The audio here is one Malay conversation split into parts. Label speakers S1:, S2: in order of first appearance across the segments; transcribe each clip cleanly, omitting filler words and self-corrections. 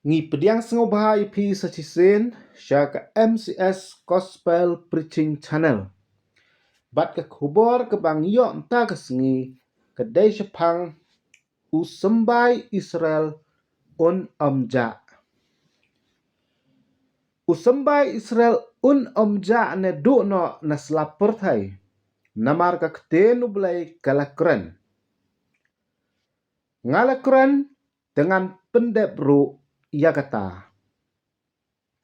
S1: Ngi pediang sengau bahai pi sachisin syaka MCS Gospel Preaching Channel. Bat ke kubor ke bang yok ta ke sengi kedai sepang usembai Israel un omja. Usembai Israel un omja ne du no na selapur thai. Namar ka ketenu belai kalakren. Ngalakren dengan pendep ru ia kata.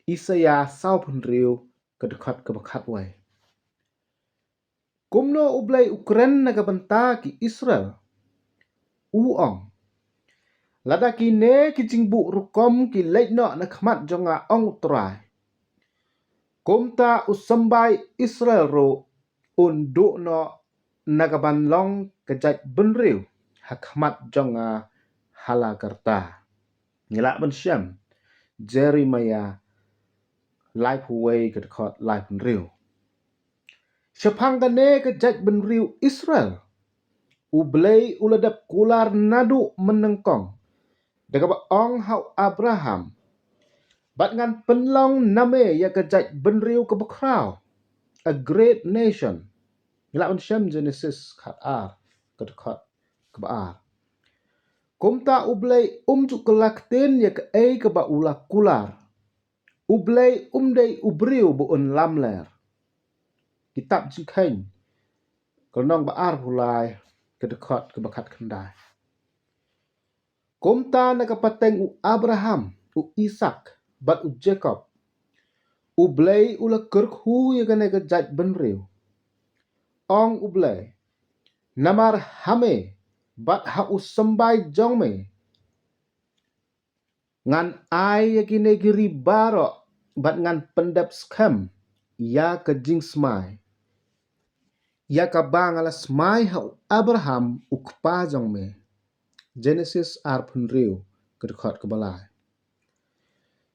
S1: Isaya sau pun riu kedekat kebekat wai. Kumno ublai Ukren naga benta ki Israel. Uong. Lada ki ne ki jingbu rukom ki leitno na khmat jonga ong utrai. Kumta usambai Israel ro unduk no naga banlong kejat benriu hakmat jonga halakarta. Ngilak ben syam. Jeremiah life way kedekat life benriu. Sepangkane kejat benriu Israel. Ublay uladap kular nadu menengkong. Dagaba ong hau Abraham. Bat ngan penlong name ya kejat benriu kebekrau. A great nation. Ngilak syam Genesis kat ar. Kedekat kebaar. Kumta ublay umjuk kelakten ya ke keba ulak kular. Ublay umday ubriu buun lamler. Kitab jingkain. Kelnong baar hulai kedekat kebekat kendai. Kumta nakapateng u Abraham, u Isaac, bat u Jacob. Ublay ula kerkhu ya gane kejat benriu. Ong ublay. Namar hame, bat ha u sembai jongme. Ngan ai ya kine giri barok, bat ngan pendap skam, ya kejing semai. Ya kabang ala semai ha u Abraham u kpa jongme. Genesis ar punriu kedekat kebalai.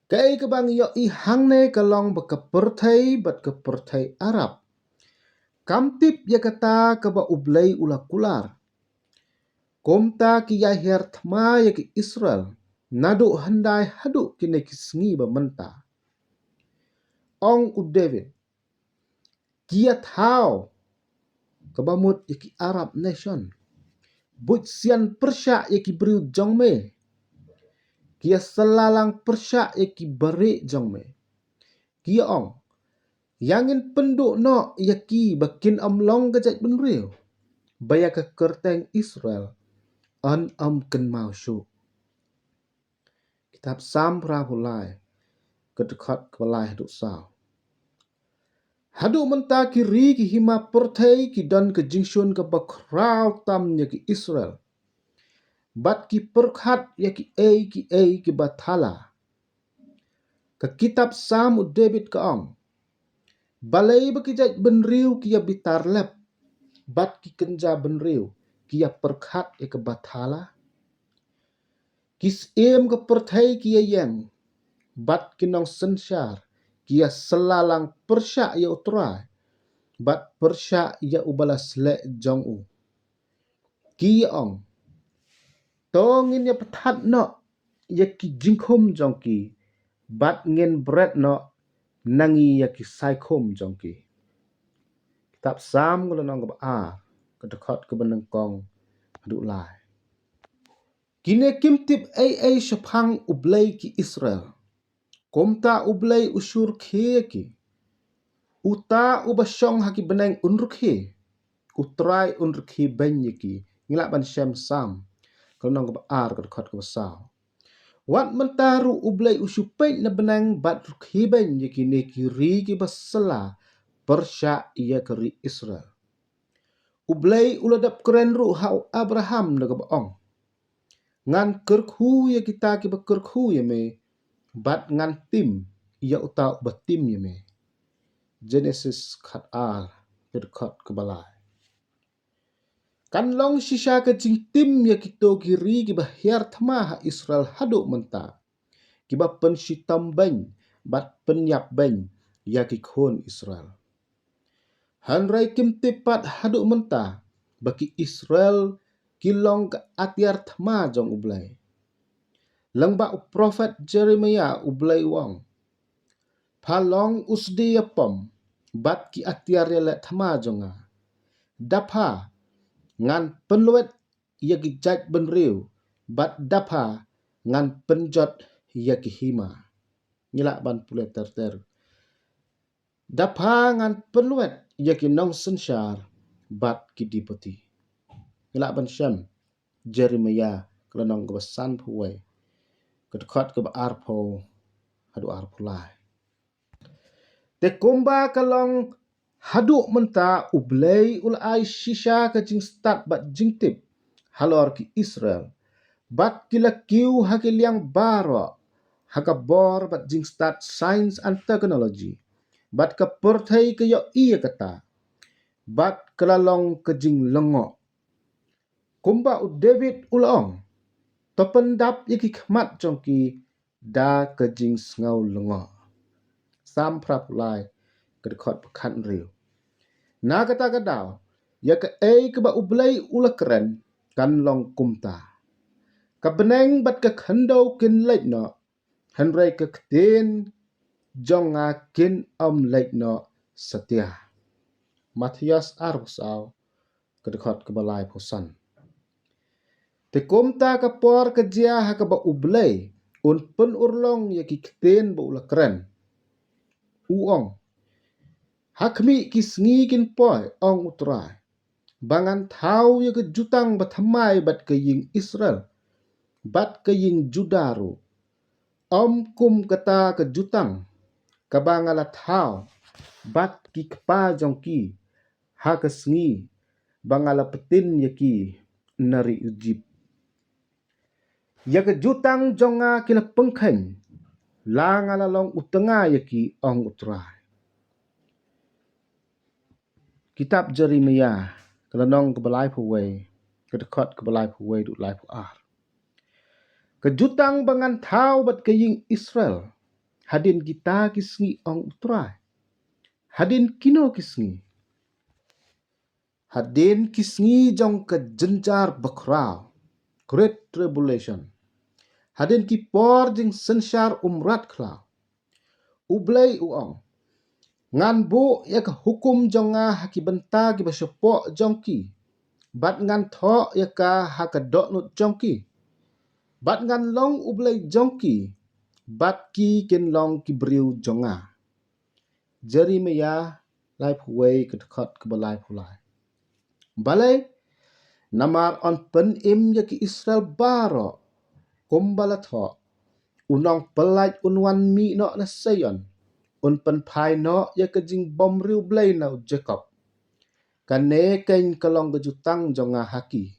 S1: Kei kebang yo i hangne kalong bekepertai bat kepertai Arab. Kamtip ya kata keba ublay ula kular. Komta ki yahir thma ya ki Israel. Nadu handai hadu kine kisengi bamenta. Ong u David. Kia thao kebamut ya ki Arab nation. Buj sian persya ya ki beriu jongme. Kia selalang persya ya ki beri jongme. Kia ong. Yangin penduk no ya ki bakin omlong kejat benriu. Baya ke kerteng Israel. An ken mau syuk. Kitab Sam rahulai. Kedekat kepalai haduk saw. Haduk menta kiri ki hima pertai ki dan ke jingsun ke bakrau tamnya ki Israel. Bat ki perkhat ya ki bathala. Ke kitab Sam David ke ong. Balai bekijat benriu kia bitar lep. Bat ki kenja benriu kia perkhat ya ke bathala. Kis ke pertai kia yang. Bat kinong sensyar kia selalang persyak ya utrai. Bat persyak ya ubala selek jong u. Kia ong. Tongin ya petat no ya ki jingkum jong ki. Bat ngin bread no nangi ya ki saikum jong ki. Kitab Sam nang kebaar kedekat kebenengkong haduk lai. Kine kimtip ai sepang ublay ki Israel. Komta ublay usur khe ki. Uta ubasyong haki beneng unrukhe. Utrai unrukhe benye ki. Ngilak ban syam Sam. Kelnong kebaar kedekat kebasaw. Wat mentaru ublay usupait na benang bat rukhe benye ki ne kiri ki basela. Persya ia keri Israel. Ublay uladap keren ru hau Abraham na kebaong. Ngan kerkhu ya kita ki bekerkhu ya me. Bat ngan tim ia uta batim ya me. Genesis kat ar kedekat kebalai. Kan long sisa ke jing tim ya kito kiri ki bahiar thma ha Israel haduk menta. Kiba pensitam bany bat penyap bany ya ki khon Israel. Hanrai kim tipat haduk menta baki Israel kilong ke atiar thma jong ublay. Lengba Prophet Jeremiah ublay wang. Palong usdi yapom. Bat ki atiar le thama jonga. Dapha ngan penluet yagi jaj benriu. Bat dapha ngan penjot yagi hima. Ngilak ban pulai ter. Dapha ngan penluet yagi nong sensyar. Bat ki dipoti. Ngilak ban syam. Jeremiah kelanong kebasan puai. Kedekot ke arpo hadu arpo lai. Te kumba kalong haduk menta ublay ulai shisha ke jing start bat jing tip halor ki Israel. Bat kila kiu haki liang baro haka bor bat jing start science and technology. Bat ka perthai ke yo iya kata. Bat kelalong ke jing lengo. Kumba u David ulong. Topendap yaki khmat jongki da ke jing sngau lengo. Sam prap lai kedekot pekan riu. Na kata kadau, ya ke ke ba ublay ula keren kan long kumta. Ka beneng bat ke khendau kin leit no, henry ke ktin jonga kin leit no setia. Matias arusau kedekot ke balai posan. Te kumta ke por ke jia ha ke ba ublay un pen urlong ya ki ktin ba ula keren. Uong. Hakmi kisngi kin poi ong utrai. Bangan tau ya ke jutang bathamai bat ke ying Israel. Bat ke ying Judaru. Kum kata ke jutang. Kabangala tau. Bat ki kepa jongki. Ha ke sngi. Bangala petin ya ki nari ujib. Ya ke jutang jonga kila pengkhen. Langala long utenga ya ki ong utrai. Kitab Jeremiah kelanong kebalai puway kedekot kebalai puway duk lai puar. Kejutang bangan tau bat keying Israel. Hadin kita kisngi ong utrai. Hadin kino kisngi. Hadin kisngi jong ke jenjar bakrau. Great Tribulation. Hadin ki por jing sensyar umrat klau. Ublay uong. Ngan bu ya ke hukum jonga haki benta ki basyapok jongki. Bat ngan thok ya ka haka doknut jongki. Bat ngan long ublay jongki. Bat ki kin long ki beriu jonga. Jeremiah lai puway kedekot ke balai pulai. Balai namar on pen im ya ki Israel baro. Kumbala thok. Unong pelaj unwan mi no na sayon. Un pen pai no ya ke jing bom riu blay na Jacob. Kane kain kalong kejutang jonga haki.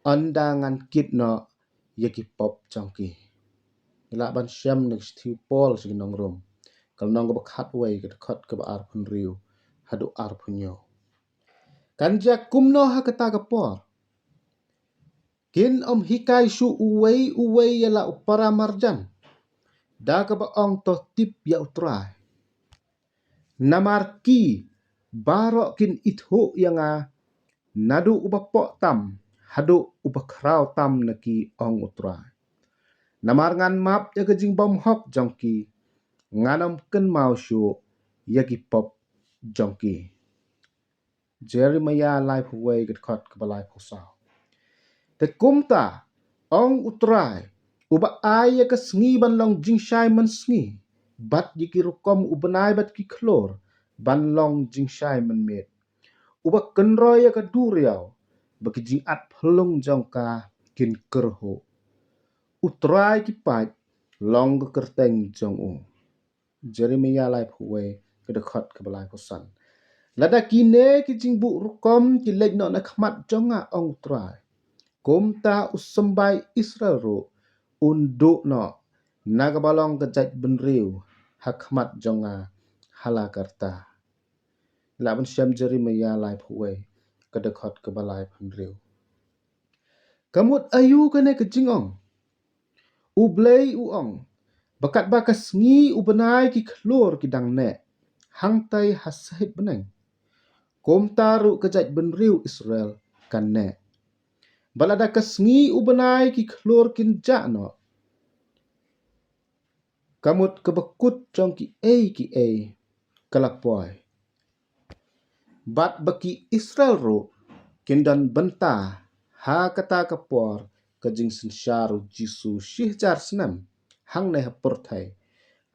S1: Anda ngan kit no ya ki pop jongki. Ila ban syam nek stiu pol sing nong rum. Kalong ko bakhat way kedekot ke baar pun riu hadu ar punyo. Kanja kumno ha kata kapor. Kin hikai su uway yala upara marjan. Da ka baong to tip ya utrai. Namar ki barok kin itho yanga nadu ubapok tam hadu ubakrau tam naki ong utrai. Namar ngan map ya ke jing bom hok jongki nganam ken mau syu ya ki pop jongki. Jeremiah lai puway kedekot ke balai pusau. Te kumta ong utrai uba ay ya ke sngi ban long jing syai men sngi. Bat yiki rukom ubenai bat ki klor ban long jing syai men met. Uba kenroy ya ke duriau bagi jing at pelung jongka kin kerho. Utrai ki pat long ke kerteng jong u. Jeremiah lai puway kedekot ke balai pusan. Lada kine ki jing bu rukom ki lej no na khmat jonga ong utrai. Kumta usembai Israel ru unduk no nagabalong kejat benriu hakmat jonga halakarta. Laban syam Jeremiah lai puway kedekot ke balai benriu. Kamut ayu kene kejingong. Ublay uong. Bakat bakas ngi ubenai ki klur ki dang ne. Hangtai hasahit beneng. Kumta ru kejat benriu Israel kan ne. Balada kasngi ubenai ki klur kin jak no. Kamut kebekut trong ki a kalapoi. Bat baki Israel ro kindan benta ha kata kapor kajing sensyaru jisu syihjar senam hang ne haportai.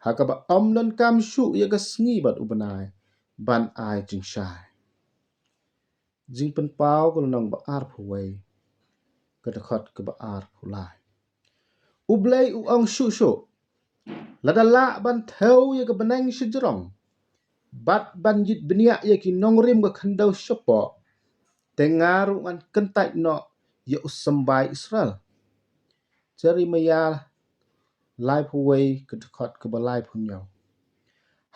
S1: Ha kaba omnon kam syu ya gasngi bat ubenai ban ai jing syai. Jing pen pau kulnong ba ar phuwei kadakhat kaba ar phulai. Ublay uang syu ladala ban theu ya kebenang sejerong. Bat ban yit beniak ya ki nongrim ke khandau syopo. Tengaru ngan kentai no ya usembai Israel. Jari mayal lai phuwei kadakhat kaba lai punyau.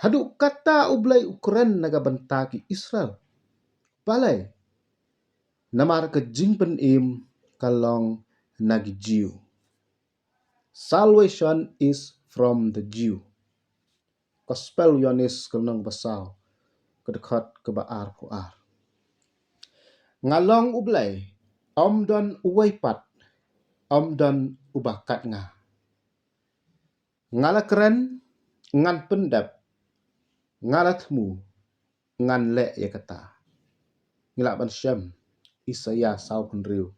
S1: Haduk kata ublay Ukraine naga bentaki Israel. Balai. Namar ke jingpen im kalong nagi Jew. Salvation is from the Jew. Gospel Yonis kalong basau. Kedekhat kebaar puar. Ngalong ublay. Omdon uwaipat. Omdon ubakat nga. Ngala keren. Ngan pendap. Ngala temu. Ngan lek ya kata. Ngilak ban syam. Isaya sau penriu.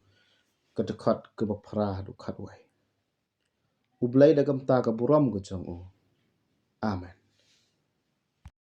S1: Kedekhat kebapra dukat wai. Ublay dagam ta keburam gujong o. Amen.